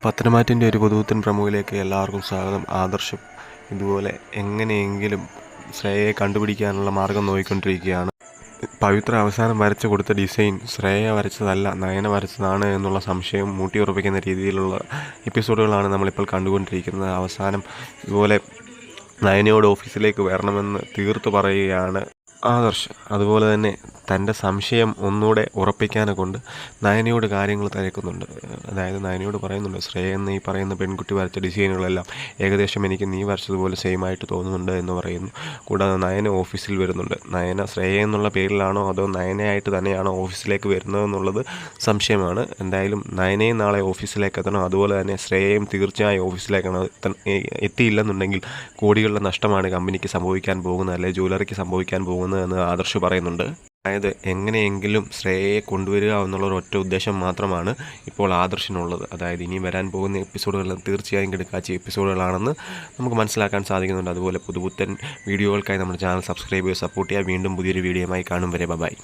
പത്തനംതിട്ടയുടെ ഒരു പുതുപുത്തൻ പ്രമുഖയിലേക്ക് എല്ലാവർക്കും സ്വാഗതം. ആദർശം ഇതുപോലെ എങ്ങനെയെങ്കിലും ശ്രേയയെ കണ്ടുപിടിക്കാനുള്ള മാർഗം നോക്കിക്കൊണ്ടിരിക്കുകയാണ്. പവിത്ര അവസാനം വരച്ചു കൊടുത്ത ഡിസൈൻ ശ്രേയ വരച്ചതല്ല, നയന വരച്ചതാണ് എന്നുള്ള സംശയം മൂട്ടിയുറപ്പിക്കുന്ന രീതിയിലുള്ള എപ്പിസോഡുകളാണ് നമ്മളിപ്പോൾ കണ്ടുകൊണ്ടിരിക്കുന്നത്. അവസാനം ഇതുപോലെ നയനയോട് ഓഫീസിലേക്ക് വരണമെന്ന് തീർത്തു പറയുകയാണ് ആദർശ്. അതുപോലെ തന്നെ തൻ്റെ സംശയം ഒന്നുകൂടെ ഉറപ്പിക്കാനെ കൊണ്ട് നയനയോട് കാര്യങ്ങൾ തിരക്കുന്നുണ്ട്. അതായത് നയനയോട് പറയുന്നുണ്ട്, ശ്രേയ എന്ന് ഈ പറയുന്ന പെൺകുട്ടി വരച്ച ഡിസൈനുകളെല്ലാം ഏകദേശം എനിക്ക് നീ വരച്ചതുപോലെ സെയിമായിട്ട് തോന്നുന്നുണ്ട് എന്ന് പറയുന്നു. കൂടാതെ നയന ഓഫീസിൽ വരുന്നുണ്ട്. നയന ശ്രേയ എന്നുള്ള പേരിലാണോ അതോ നയനയായിട്ട് തന്നെയാണോ ഓഫീസിലേക്ക് വരുന്നതെന്നുള്ളത് സംശയമാണ്. എന്തായാലും നയനയും നാളെ ഓഫീസിലേക്ക് എത്തണം. അതുപോലെ തന്നെ ശ്രേയയും തീർച്ചയായും ഓഫീസിലേക്കാണ്. എത്തിയില്ലെന്നുണ്ടെങ്കിൽ കോടികളുടെ നഷ്ടമാണ് കമ്പനിക്ക് സംഭവിക്കാൻ പോകുന്നത്, അല്ലെങ്കിൽ ജ്വല്ലറിക്ക് സംഭവിക്കാൻ പോകുന്നത് എന്ന് ആദർശ് പറയുന്നുണ്ട്. അതായത് എങ്ങനെയെങ്കിലും ശ്രേയയെ കൊണ്ടുവരിക എന്നുള്ളൊരു ഒറ്റ ഉദ്ദേശം മാത്രമാണ് ഇപ്പോൾ ആദർശിനുള്ളത്. അതായത് ഇനി വരാൻ പോകുന്ന എപ്പിസോഡുകൾ തീർച്ചയായും കിടക്കാച്ച എപ്പിസോഡുകളാണെന്ന് നമുക്ക് മനസ്സിലാക്കാൻ സാധിക്കുന്നുണ്ട്. അതുപോലെ പുതുപുത്തൻ വീഡിയോകൾക്കായി നമ്മുടെ ചാനൽ സബ്സ്ക്രൈബ് ചെയ്ത് സപ്പോർട്ട് ചെയ്യുക. വീണ്ടും പുതിയൊരു വീഡിയോയുമായി കാണും വരെ ബൈ.